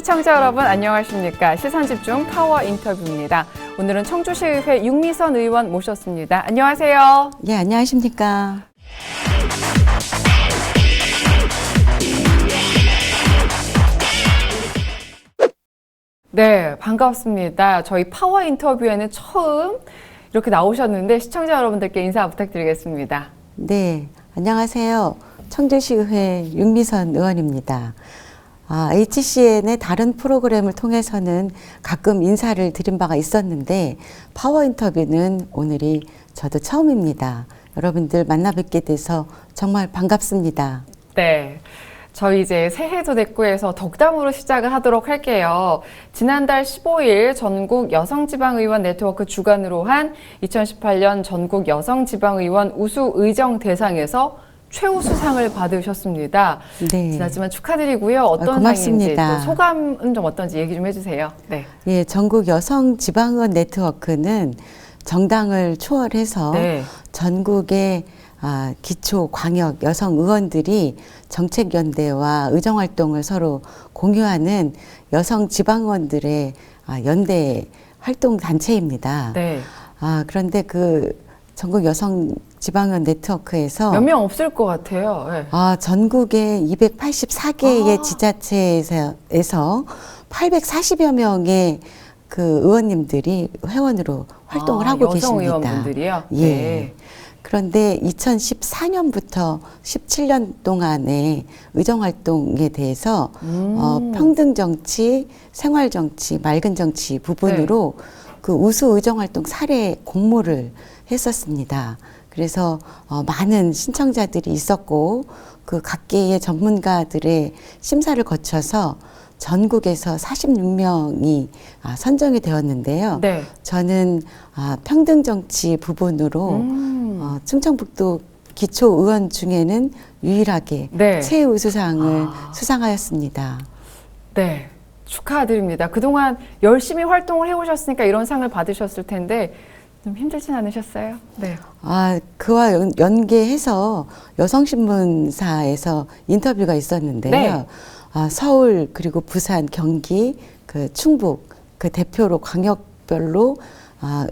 시청자 여러분 안녕하십니까. 시선집중 파워 인터뷰입니다. 오늘은 청주시의회 윤미선 의원 모셨습니다. 안녕하세요. 예, 안녕하십니까. 네, 반갑습니다. 저희 파워 인터뷰에는 처음 이렇게 나오셨는데 시청자 여러분들께 인사 부탁드리겠습니다. 네, 안녕하세요. 청주시의회 윤미선 의원입니다. HCN의 다른 프로그램을 통해서는 가끔 인사를 드린 바가 있었는데 파워 인터뷰는 오늘이 저도 처음입니다. 여러분들 만나 뵙게 돼서 정말 반갑습니다. 네. 저희 이제 새해도 됐고 해서 덕담으로 시작을 하도록 할게요. 지난달 15일 전국 여성지방의원 네트워크 주관으로 한 2018년 전국 여성지방의원 우수의정대상에서 최우수상을 받으셨습니다. 네. 지났지만 축하드리고요. 어떤 고맙습니다. 상인지 또 소감은 좀 어떤지 얘기 좀 해주세요. 네. 예, 전국 여성지방의원 네트워크는 정당을 초월해서 네. 전국의 기초 광역 여성 의원들이 정책연대와 의정활동을 서로 공유하는 여성 지방의원들의 연대 활동 단체입니다. 네. 그런데 그 전국 여성 지방의원 네트워크에서 몇 명 없을 것 같아요. 네. 전국의 284개의 지자체에서 840여 명의 그 의원님들이 회원으로 활동을 하고 여성 계십니다. 의원분들이요? 예. 네. 그런데 2014년부터 17년 동안의 의정활동에 대해서 평등정치, 생활정치, 맑은정치 부분으로 그 우수 의정활동 사례 공모를 했었습니다. 그래서 많은 신청자들이 있었고 그 각계의 전문가들의 심사를 거쳐서 전국에서 46명이 선정이 되었는데요. 네. 저는 평등정치 부분으로 충청북도 기초의원 중에는 유일하게 네. 최우수상을 수상하였습니다. 네. 축하드립니다. 그동안 열심히 활동을 해오셨으니까 이런 상을 받으셨을 텐데 좀 힘들진 않으셨어요? 네. 그와 연계해서 여성신문사에서 인터뷰가 있었는데요. 네. 서울 그리고 부산, 경기, 그 충북 그 대표로 광역별로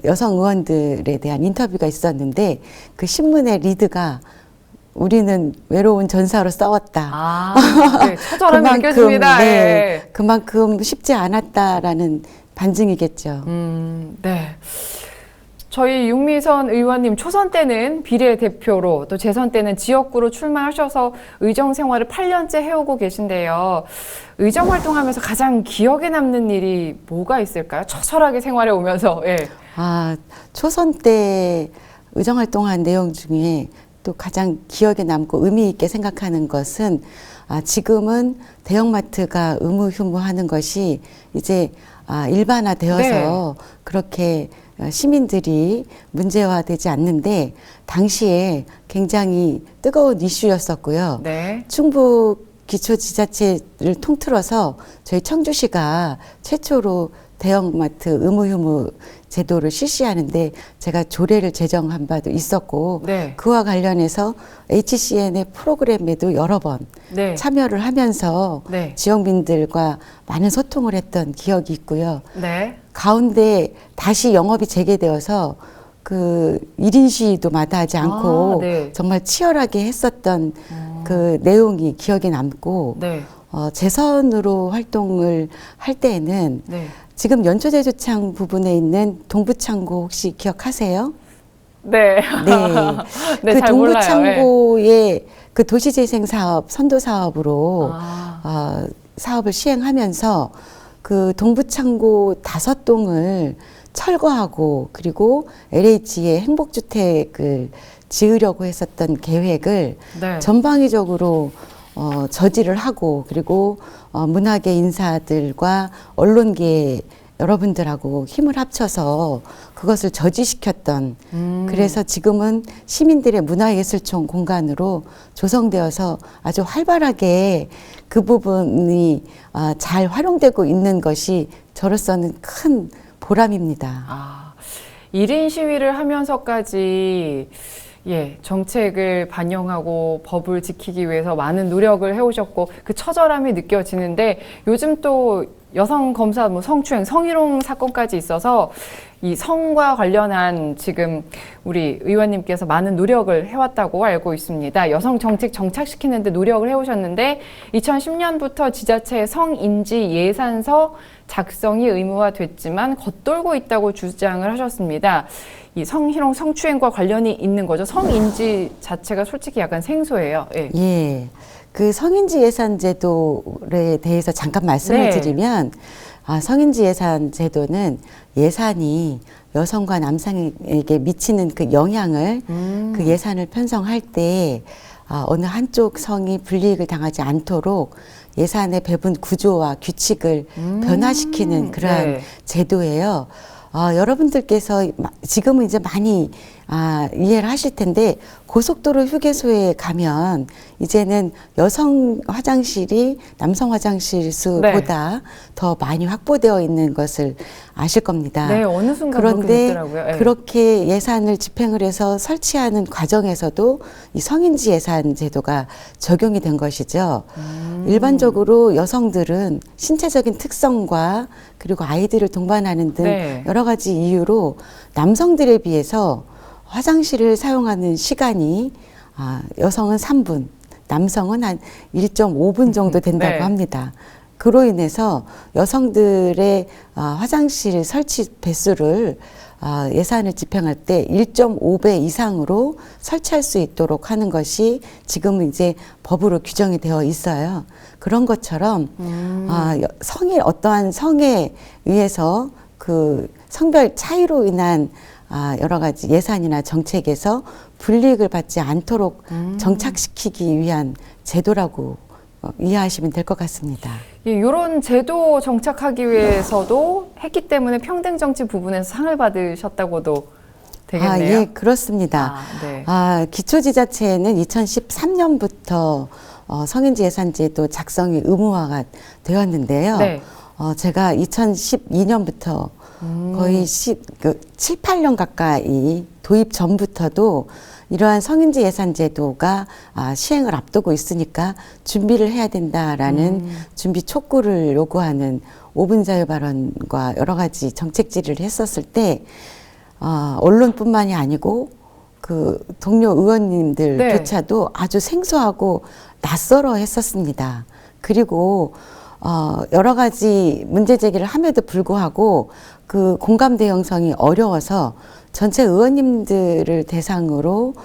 여성 의원들에 대한 인터뷰가 있었는데 그 신문의 리드가 우리는 외로운 전사로 싸웠다. 네, 처절함이 느껴집니다. 네, 네. 그만큼 쉽지 않았다라는 반증이겠죠. 네. 저희 윤미선 의원님 초선 때는 비례대표로 또 재선 때는 지역구로 출마하셔서 의정 생활을 8년째 해오고 계신데요. 의정 활동하면서 가장 기억에 남는 일이 뭐가 있을까요? 처절하게 생활해 오면서. 예. 초선 때 의정 활동한 내용 중에 또 가장 기억에 남고 의미 있게 생각하는 것은 지금은 대형마트가 의무휴무하는 것이 이제 일반화되어서 그렇게 시민들이 문제화되지 않는데 당시에 굉장히 뜨거운 이슈였었고요. 네. 충북 기초지자체를 통틀어서 저희 청주시가 최초로 대형마트 의무휴무 제도를 실시하는데 제가 조례를 제정한 바도 있었고 네. 그와 관련해서 HCN의 프로그램에도 여러 번 참여를 하면서 지역민들과 많은 소통을 했던 기억이 있고요. 네. 가운데 다시 영업이 재개되어서 그 1인 시위도 마다하지 않고 정말 치열하게 했었던 그 내용이 기억에 남고 재선으로 활동을 할 때에는 지금 연초제주창 부분에 있는 동부창고 혹시 기억하세요? 네. 네. 그 동부창고의 그 도시재생 사업, 선도 사업으로 사업을 시행하면서 그 동부창고 5동을 철거하고 그리고 LH의 행복주택을 지으려고 했었던 계획을 전방위적으로 저지를 하고 그리고 문화계 인사들과 언론계 여러분들하고 힘을 합쳐서 그것을 저지시켰던 그래서 지금은 시민들의 문화예술촌 공간으로 조성되어서 아주 활발하게 그 부분이 잘 활용되고 있는 것이 저로서는 큰 보람입니다. 1인 시위를 하면서까지 예, 정책을 반영하고 법을 지키기 위해서 많은 노력을 해오셨고 그 처절함이 느껴지는데 요즘 또 여성 검사 뭐 성추행, 성희롱 사건까지 있어서 이 성과 관련한 지금 우리 의원님께서 많은 노력을 해왔다고 알고 있습니다. 여성 정책 정착시키는 데 노력을 해오셨는데 2010년부터 지자체 성인지 예산서 작성이 의무화됐지만 겉돌고 있다고 주장을 하셨습니다. 이 성희롱, 성추행과 관련이 있는 거죠. 성인지 자체가 솔직히 약간 생소해요. 예. 예. 그 성인지 예산 제도에 대해서 잠깐 말씀을 드리면 성인지 예산 제도는 예산이 여성과 남성에게 미치는 그 영향을 그 예산을 편성할 때 어느 한쪽 성이 불이익을 당하지 않도록 예산의 배분 구조와 규칙을 변화시키는 그러한 제도예요. 여러분들께서 지금은 이제 많이 이해를 하실 텐데 고속도로 휴게소에 가면 이제는 여성 화장실이 남성 화장실 수보다 더 많이 확보되어 있는 것을 아실 겁니다. 네, 어느 순간 그런데 그렇게 그렇게 예산을 집행을 해서 설치하는 과정에서도 이 성인지 예산 제도가 적용이 된 것이죠. 일반적으로 여성들은 신체적인 특성과 그리고 아이들을 동반하는 등 여러 가지 이유로 남성들에 비해서 화장실을 사용하는 시간이 여성은 3분, 남성은 한 1.5분 정도 된다고 합니다. 그로 인해서 여성들의 화장실 설치 배수를 예산을 집행할 때 1.5배 이상으로 설치할 수 있도록 하는 것이 지금은 이제 법으로 규정이 되어 있어요. 그런 것처럼 어떠한 성에 의해서 그 성별 차이로 인한 여러 가지 예산이나 정책에서 불이익을 받지 않도록 정착시키기 위한 제도라고 이해하시면 될 것 같습니다. 예, 이런 제도 정착하기 위해서도 했기 때문에 평등정치 부분에서 상을 받으셨다고도 되겠네요. 예, 그렇습니다. 기초지자체는 2013년부터 성인지 예산제도 작성이 의무화가 되었는데요. 제가 2012년부터 거의 7, 8년 가까이 도입 전부터도 이러한 성인지 예산 제도가 시행을 앞두고 있으니까 준비를 해야 된다라는 준비 촉구를 요구하는 5분 자유 발언과 여러 가지 정책 질의를 했었을 때 언론뿐만이 아니고 그 동료 의원님들조차도 아주 생소하고 낯설어 했었습니다. 그리고 여러 가지 문제 제기를 함에도 불구하고 그 공감대 형성이 어려워서 전체 의원님들을 대상으로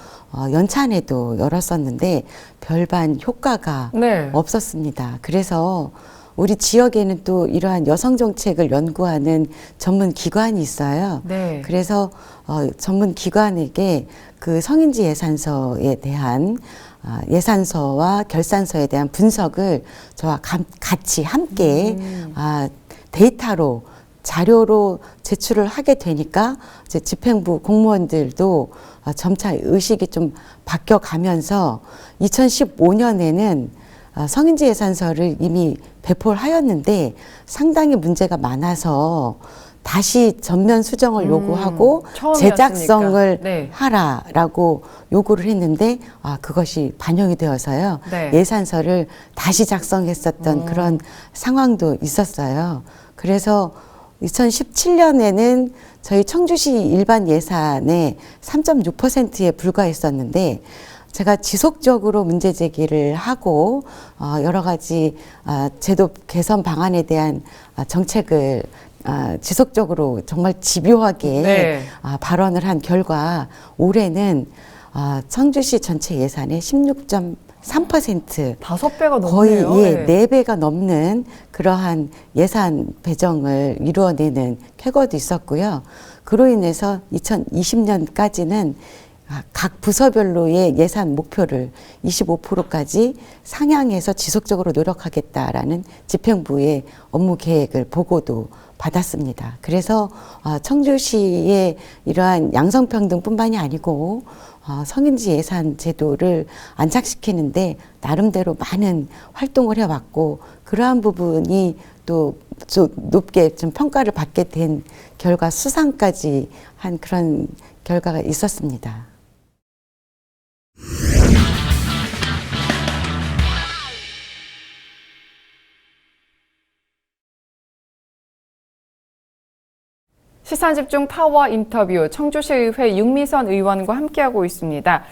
연찬회도 열었었는데 별반 효과가 없었습니다. 그래서 우리 지역에는 또 이러한 여성 정책을 연구하는 전문 기관이 있어요. 그래서 전문 기관에게 그 성인지 예산서에 대한 예산서와 결산서에 대한 분석을 저와 같이 함께 데이터로 자료로 제출을 하게 되니까 이제 집행부 공무원들도 점차 의식이 좀 바뀌어가면서 2015년에는 성인지 예산서를 이미 배포를 하였는데 상당히 문제가 많아서 다시 전면 수정을 요구하고 재작성을 하라라고 요구를 했는데 그것이 반영이 되어서요. 예산서를 다시 작성했었던 그런 상황도 있었어요. 그래서 2017년에는 저희 청주시 일반 예산의 3.6%에 불과했었는데 제가 지속적으로 문제 제기를 하고 여러 가지 제도 개선 방안에 대한 정책을 지속적으로 정말 집요하게 발언을 한 결과 올해는 청주시 전체 예산의 16.3% 5배가 넘네요. 거의 4배가 넘는 그러한 예산 배정을 이루어내는 쾌거도 있었고요. 그로 인해서 2020년까지는 각 부서별로의 예산 목표를 25%까지 상향해서 지속적으로 노력하겠다라는 집행부의 업무 계획을 보고도 받았습니다. 그래서 청주시의 이러한 양성평등뿐만이 아니고 성인지 예산 제도를 안착시키는데 나름대로 많은 활동을 해왔고 그러한 부분이 또 높게 좀 평가를 받게 된 결과 수상까지 한 그런 결과가 있었습니다. 시선집중 파워 인터뷰 청주시의회 윤미선 의원과 함께하고 있습니다.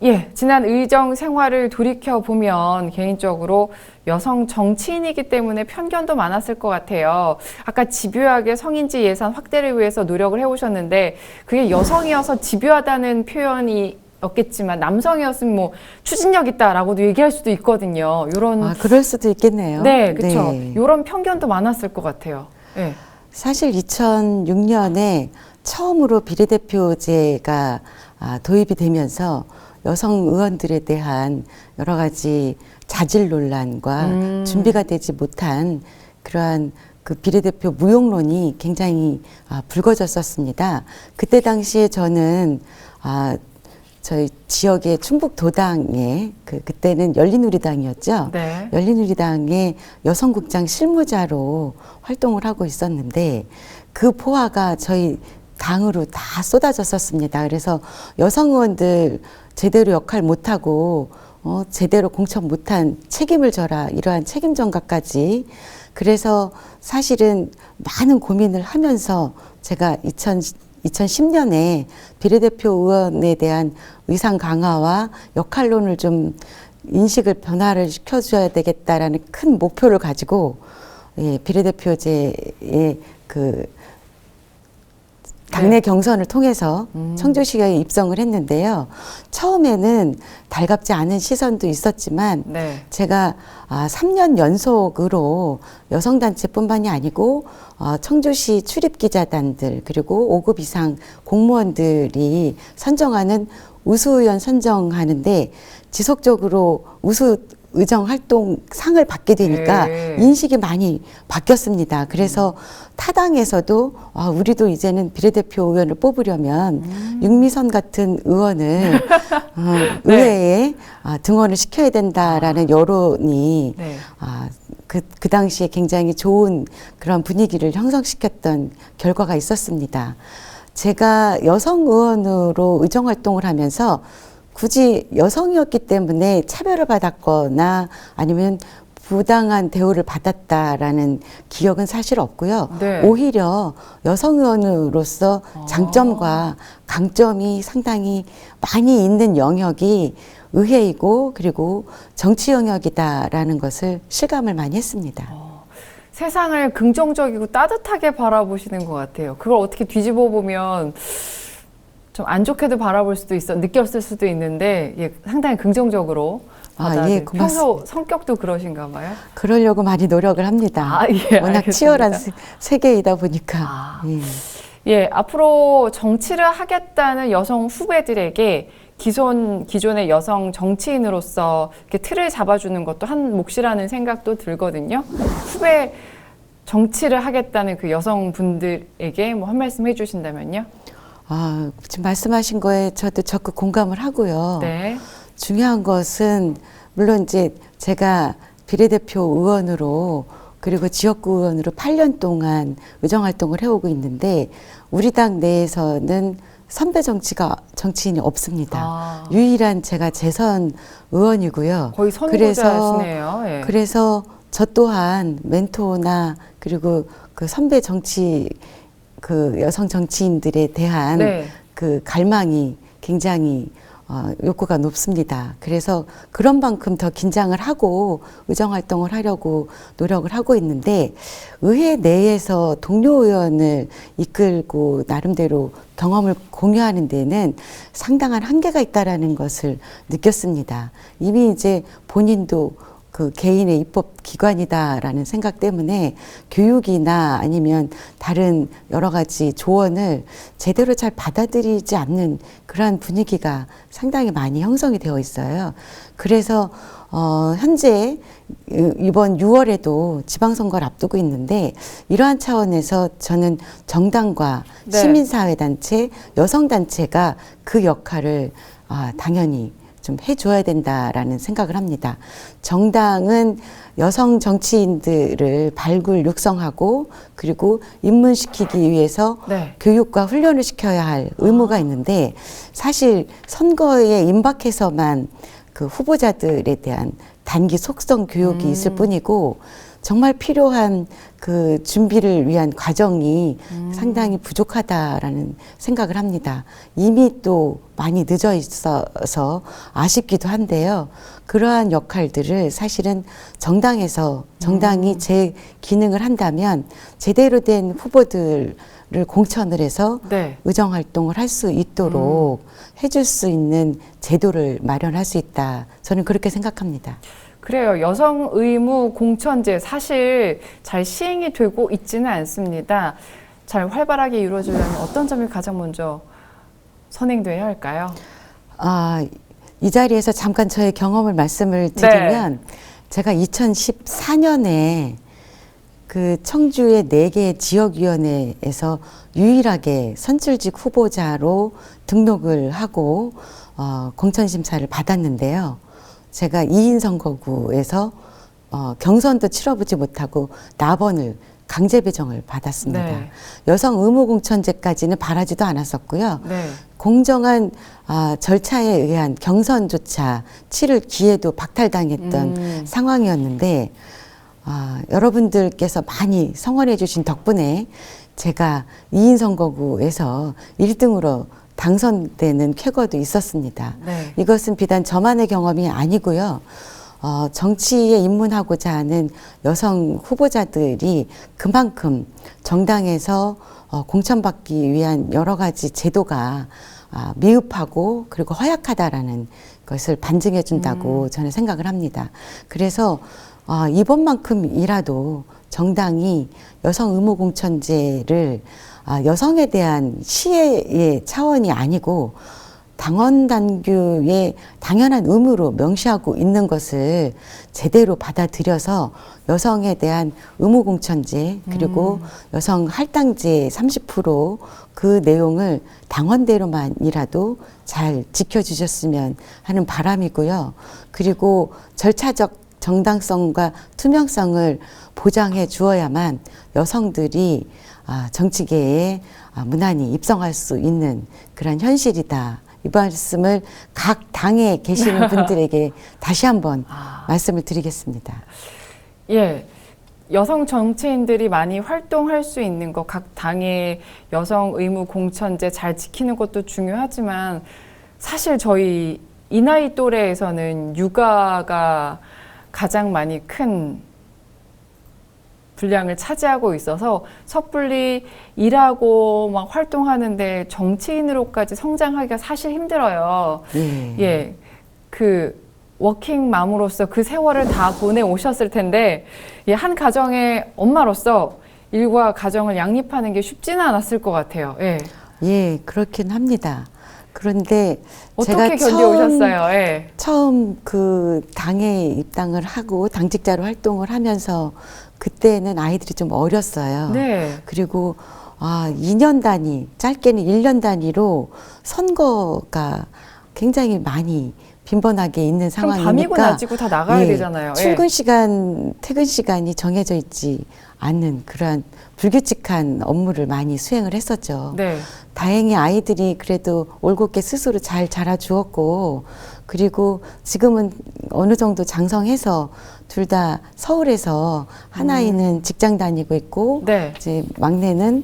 예, 지난 의정 생활을 돌이켜보면 개인적으로 여성 정치인이기 때문에 편견도 많았을 것 같아요. 아까 집요하게 성인지 예산 확대를 위해서 노력을 해오셨는데 그게 여성이어서 집요하다는 표현이 없겠지만 남성이었으면 뭐 추진력 있다라고도 얘기할 수도 있거든요. 이런 그럴 수도 있겠네요. 네, 그렇죠. 네. 이런 편견도 많았을 것 같아요. 네. 사실 2006년에 처음으로 비례대표제가 도입이 되면서 여성 의원들에 대한 여러 가지 자질 논란과 준비가 되지 못한 그러한 그 비례대표 무용론이 굉장히 불거졌었습니다. 그때 당시에 저는 저희 지역의 충북도당에 그때는 열린우리당이었죠. 네. 열린우리당의 여성국장 실무자로 활동을 하고 있었는데 그 포화가 저희 당으로 다 쏟아졌었습니다. 그래서 여성 의원들 제대로 역할 못하고 제대로 공천 못한 책임을 져라 이러한 책임 전가까지 그래서 사실은 많은 고민을 하면서 제가 2010년에 비례대표 의원에 대한 의상 강화와 역할론을 좀 인식을 변화를 시켜줘야 되겠다라는 큰 목표를 가지고 비례대표제의 당내 경선을 통해서 청주시에 입성을 했는데요. 처음에는 달갑지 않은 시선도 있었지만 네. 제가 3년 연속으로 여성단체뿐만이 아니고 청주시 출입기자단들 그리고 5급 이상 공무원들이 선정하는 우수의원 선정하는데 지속적으로 우수 의정 활동 상을 받게 되니까 네. 인식이 많이 바뀌었습니다. 그래서 타당에서도 우리도 이제는 비례대표 의원을 뽑으려면 윤미선 같은 의원을 네. 의회에 등원을 시켜야 된다라는 여론이 네. 그 당시에 굉장히 좋은 그런 분위기를 형성시켰던 결과가 있었습니다. 제가 여성 의원으로 의정 활동을 하면서 굳이 여성이었기 때문에 차별을 받았거나 아니면 부당한 대우를 받았다라는 기억은 사실 없고요. 네. 오히려 여성 의원으로서 장점과 강점이 상당히 많이 있는 영역이 의회이고 그리고 정치 영역이다라는 것을 실감을 많이 했습니다. 세상을 긍정적이고 따뜻하게 바라보시는 것 같아요. 그걸 어떻게 뒤집어 보면 좀 안 좋게도 바라볼 수도 느꼈을 수도 있는데 상당히 긍정적으로 고맙습니다. 평소 성격도 그러신가 봐요? 그러려고 많이 노력을 합니다. 예, 워낙 알겠습니다. 치열한 세계이다 보니까. 예, 앞으로 정치를 하겠다는 여성 후배들에게 기존의 여성 정치인으로서 이렇게 틀을 잡아주는 것도 한 몫이라는 생각도 들거든요. 후배 정치를 하겠다는 그 여성분들에게 뭐 한 말씀 해주신다면요? 지금 말씀하신 거에 저도 적극 공감을 하고요. 네. 중요한 것은 물론 이제 제가 비례대표 의원으로 그리고 지역구 의원으로 8년 동안 의정활동을 해오고 있는데 우리 당 내에서는 선배 정치인이 없습니다. 유일한 제가 재선 의원이고요. 거의 선구자시네요. 예. 그래서 저 또한 멘토나 그리고 그 선배 여성 정치인들에 대한 네. 그 갈망이 굉장히 욕구가 높습니다. 그래서 그런 만큼 더 긴장을 하고 의정 활동을 하려고 노력을 하고 있는데 의회 내에서 동료 의원을 이끌고 나름대로 경험을 공유하는 데는 상당한 한계가 있다라는 것을 느꼈습니다. 이미 이제 본인도 그 개인의 입법 기관이다라는 생각 때문에 교육이나 아니면 다른 여러 가지 조언을 제대로 잘 받아들이지 않는 그러한 분위기가 상당히 많이 형성이 되어 있어요. 그래서 현재 이번 6월에도 지방선거를 앞두고 있는데 이러한 차원에서 저는 정당과 네. 시민사회단체, 여성단체가 그 역할을 당연히 좀 해줘야 된다라는 생각을 합니다. 정당은 여성 정치인들을 발굴 육성하고 그리고 입문시키기 위해서 네. 교육과 훈련을 시켜야 할 의무가 있는데 사실 선거에 임박해서만 그 후보자들에 대한 단기 속성 교육이 있을 뿐이고 정말 필요한 그 준비를 위한 과정이 상당히 부족하다라는 생각을 합니다. 이미 또 많이 늦어 있어서 아쉽기도 한데요. 그러한 역할들을 사실은 정당이 제 기능을 한다면 제대로 된 후보들을 공천을 해서 네. 의정 활동을 할 수 있도록 해줄 수 있는 제도를 마련할 수 있다. 저는 그렇게 생각합니다. 그래요. 여성 의무 공천제 사실 잘 시행이 되고 있지는 않습니다. 잘 활발하게 이루어지려면 어떤 점이 가장 먼저 선행돼야 할까요? 이 자리에서 잠깐 저의 경험을 말씀을 드리면 제가 2014년에 그 청주의 4개 지역위원회에서 유일하게 선출직 후보자로 등록을 하고 공천심사를 받았는데요. 제가 2인 선거구에서 경선도 치러보지 못하고 나번을 강제 배정을 받았습니다. 네. 여성 의무 공천제까지는 바라지도 않았었고요. 네. 공정한 절차에 의한 경선조차 치를 기회도 박탈당했던 상황이었는데 여러분들께서 많이 성원해 주신 덕분에 제가 2인 선거구에서 1등으로 당선되는 쾌거도 있었습니다. 네. 이것은 비단 저만의 경험이 아니고요. 정치에 입문하고자 하는 여성 후보자들이 그만큼 정당에서 공천받기 위한 여러 가지 제도가 미흡하고 그리고 허약하다라는 것을 반증해 준다고 저는 생각을 합니다. 그래서 이번만큼이라도 정당이 여성 의무 공천제를 여성에 대한 시혜의 차원이 아니고 당원 당규의 당연한 의무로 명시하고 있는 것을 제대로 받아들여서 여성에 대한 의무 공천제 그리고 여성 할당제 30% 내용을 당원대로만이라도 잘 지켜주셨으면 하는 바람이고요. 그리고 절차적 정당성과 투명성을 보장해 주어야만 여성들이 정치계에 무난히 입성할 수 있는 그런 현실이다. 이 말씀을 각 당에 계시는 분들에게 다시 한번 말씀을 드리겠습니다. 예. 여성 정치인들이 많이 활동할 수 있는 것, 각 당의 여성 의무 공천제 잘 지키는 것도 중요하지만 사실 저희 이 나이 또래에서는 육아가 가장 많이 큰 분량을 차지하고 있어서 섣불리 일하고 막 활동하는데 정치인으로까지 성장하기가 사실 힘들어요. 예. 그 워킹맘으로서 그 세월을 다 보내 오셨을 텐데, 예, 한 가정의 엄마로서 일과 가정을 양립하는 게 쉽지는 않았을 것 같아요. 예. 예, 그렇긴 합니다. 그런데 어떻게 제가 견뎌오셨어요? 예. 처음 그 당에 입당을 하고 당직자로 활동을 하면서 그때는 아이들이 좀 어렸어요. 네. 그리고 2년 단위, 짧게는 1년 단위로 선거가 굉장히 많이 빈번하게 있는 그럼 상황이니까 밤이고 낮이고 다 나가야 되잖아요. 출근 시간, 퇴근 시간이 정해져 있지 않는 그러한 불규칙한 업무를 많이 수행을 했었죠. 네. 다행히 아이들이 그래도 올곧게 스스로 잘 자라주었고, 그리고 지금은 어느 정도 장성해서 둘 다 서울에서 한 아이는 직장 다니고 있고, 네. 이제 막내는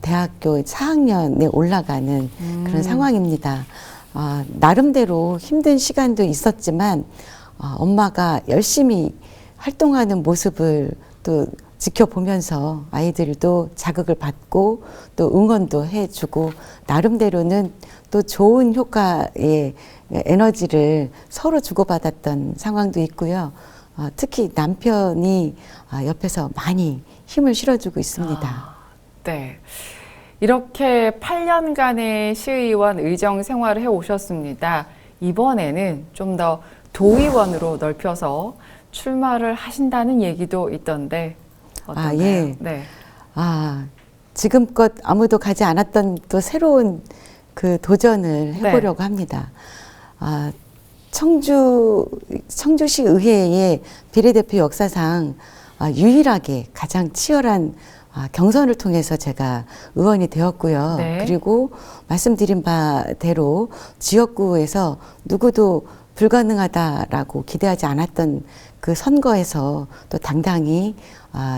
대학교 4학년에 올라가는 그런 상황입니다. 나름대로 힘든 시간도 있었지만 엄마가 열심히 활동하는 모습을 또 지켜보면서 아이들도 자극을 받고 또 응원도 해주고 나름대로는 또 좋은 효과의 에너지를 서로 주고받았던 상황도 있고요. 특히 남편이 옆에서 많이 힘을 실어주고 있습니다. 네. 이렇게 8년간의 시의원 의정 생활을 해오셨습니다. 이번에는 좀 더 도의원으로 넓혀서 출마를 하신다는 얘기도 있던데 어떤가요? 예. 네. 지금껏 아무도 가지 않았던 또 새로운 그 도전을 해보려고 합니다. 청주시 의회의 비례대표 역사상 유일하게 가장 치열한 경선을 통해서 제가 의원이 되었고요. 네. 그리고 말씀드린 바대로 지역구에서 누구도 불가능하다라고 기대하지 않았던 그 선거에서 또 당당히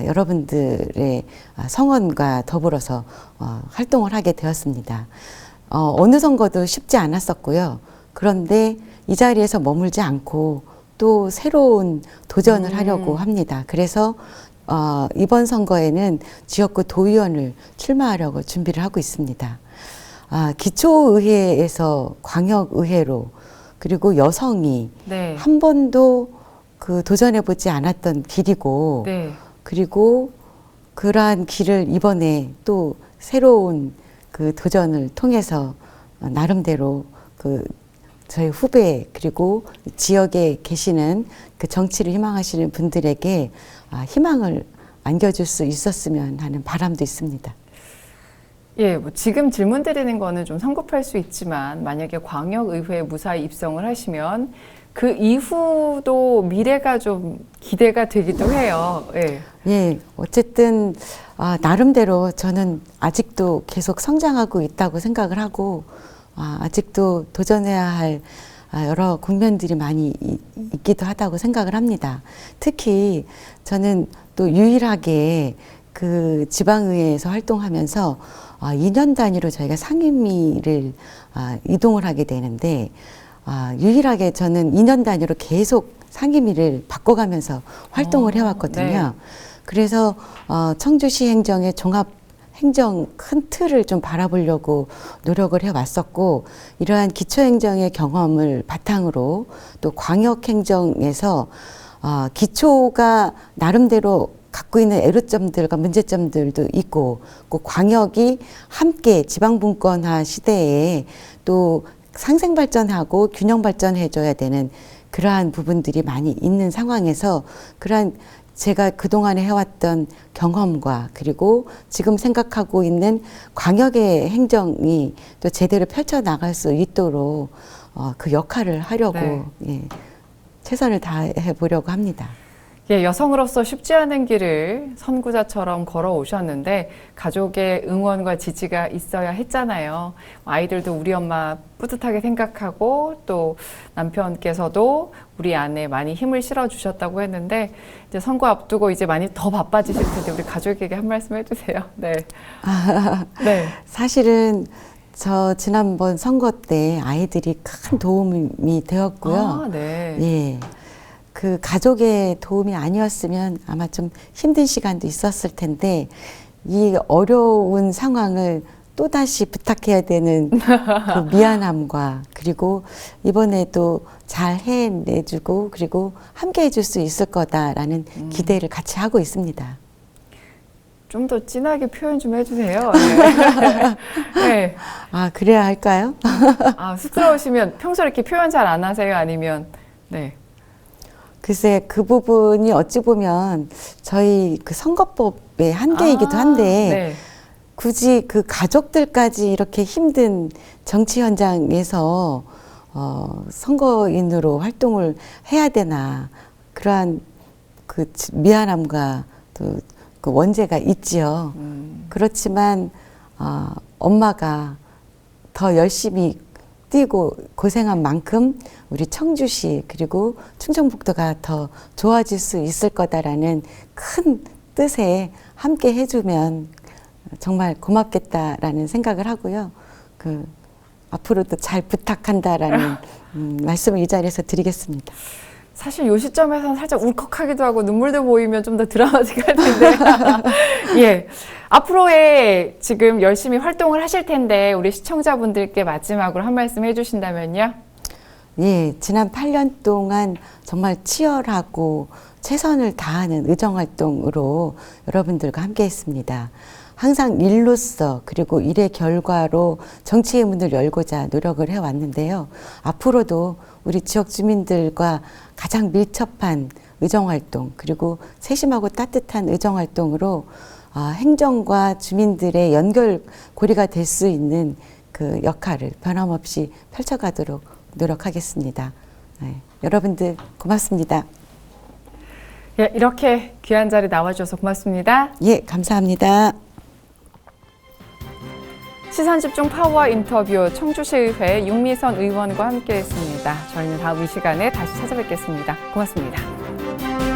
여러분들의 성원과 더불어서 활동을 하게 되었습니다. 어느 선거도 쉽지 않았었고요. 그런데 이 자리에서 머물지 않고 또 새로운 도전을 하려고 합니다. 그래서 이번 선거에는 지역구 도의원을 출마하려고 준비를 하고 있습니다. 기초의회에서 광역의회로 그리고 여성이 네. 한 번도 그 도전해보지 않았던 길이고 네. 그리고 그러한 길을 이번에 또 새로운 그 도전을 통해서 나름대로 그 저희 후배 그리고 지역에 계시는 그 정치를 희망하시는 분들에게 희망을 안겨줄 수 있었으면 하는 바람도 있습니다. 예, 뭐 지금 질문 드리는 거는 좀 성급할 수 있지만 만약에 광역의회에 무사히 입성을 하시면 그 이후도 미래가 좀 기대가 되기도 해요. 예. 예, 어쨌든 나름대로 저는 아직도 계속 성장하고 있다고 생각을 하고 아직도 도전해야 할 여러 국면들이 많이 있기도 하다고 생각을 합니다. 특히 저는 또 유일하게 그 지방의회에서 활동하면서 2년 단위로 저희가 상임위를 이동을 하게 되는데 유일하게 저는 2년 단위로 계속 상임위를 바꿔가면서 활동을 해왔거든요. 네. 그래서 청주시 행정의 종합 행정 큰 틀을 좀 바라보려고 노력을 해왔었고 이러한 기초행정의 경험을 바탕으로 또 광역행정에서 기초가 나름대로 갖고 있는 애로점들과 문제점들도 있고 꼭 광역이 함께 지방분권화 시대에 또 상생발전하고 균형발전해줘야 되는 그러한 부분들이 많이 있는 상황에서 그러한 제가 그동안에 해왔던 경험과 그리고 지금 생각하고 있는 광역의 행정이 또 제대로 펼쳐나갈 수 있도록 그 역할을 하려고 네. 예, 최선을 다해 보려고 합니다. 예, 여성으로서 쉽지 않은 길을 선구자처럼 걸어오셨는데 가족의 응원과 지지가 있어야 했잖아요. 아이들도 우리 엄마 뿌듯하게 생각하고 또 남편께서도 우리 아내 많이 힘을 실어주셨다고 했는데 이제 선거 앞두고 이제 많이 더 바빠지실 텐데 우리 가족에게 한 말씀 해주세요. 네. 네. 사실은 저 지난번 선거 때 아이들이 큰 도움이 되었고요. 네. 예. 그 가족의 도움이 아니었으면 아마 좀 힘든 시간도 있었을 텐데 이 어려운 상황을 또다시 부탁해야 되는 그 미안함과 그리고 이번에도 잘 해내주고 그리고 함께 해줄 수 있을 거다라는 기대를 같이 하고 있습니다. 좀 더 진하게 표현 좀 해주세요. 네. 네. 그래야 할까요? 쑥스러우시면 평소에 이렇게 표현 잘 안 하세요? 아니면 네. 글쎄 그 부분이 어찌 보면 저희 그 선거법의 한계이기도 한데 네. 굳이 그 가족들까지 이렇게 힘든 정치 현장에서 선거인으로 활동을 해야 되나 그러한 그 미안함과 또 그 원죄가 있지요. 그렇지만 엄마가 더 열심히 뛰고 고생한 만큼 우리 청주시 그리고 충청북도가 더 좋아질 수 있을 거다라는 큰 뜻에 함께 해주면 정말 고맙겠다라는 생각을 하고요. 그 앞으로도 잘 부탁한다라는 말씀을 이 자리에서 드리겠습니다. 사실 이 시점에서는 살짝 울컥하기도 하고 눈물도 보이면 좀 더 드라마틱할 텐데 예, 앞으로의 지금 열심히 활동을 하실 텐데 우리 시청자분들께 마지막으로 한 말씀 해주신다면요? 예, 지난 8년 동안 정말 치열하고 최선을 다하는 의정활동으로 여러분들과 함께 했습니다. 항상 일로서 그리고 일의 결과로 정치의 문을 열고자 노력을 해왔는데요. 앞으로도 우리 지역 주민들과 가장 밀접한 의정활동 그리고 세심하고 따뜻한 의정활동으로 행정과 주민들의 연결고리가 될 수 있는 그 역할을 변함없이 펼쳐가도록 노력하겠습니다. 네, 여러분들 고맙습니다. 예, 이렇게 귀한 자리 나와주셔서 고맙습니다. 예, 감사합니다. 시선집중 파워 인터뷰 청주시의회 윤미선 의원과 함께했습니다. 저희는 다음 이 시간에 다시 찾아뵙겠습니다. 고맙습니다.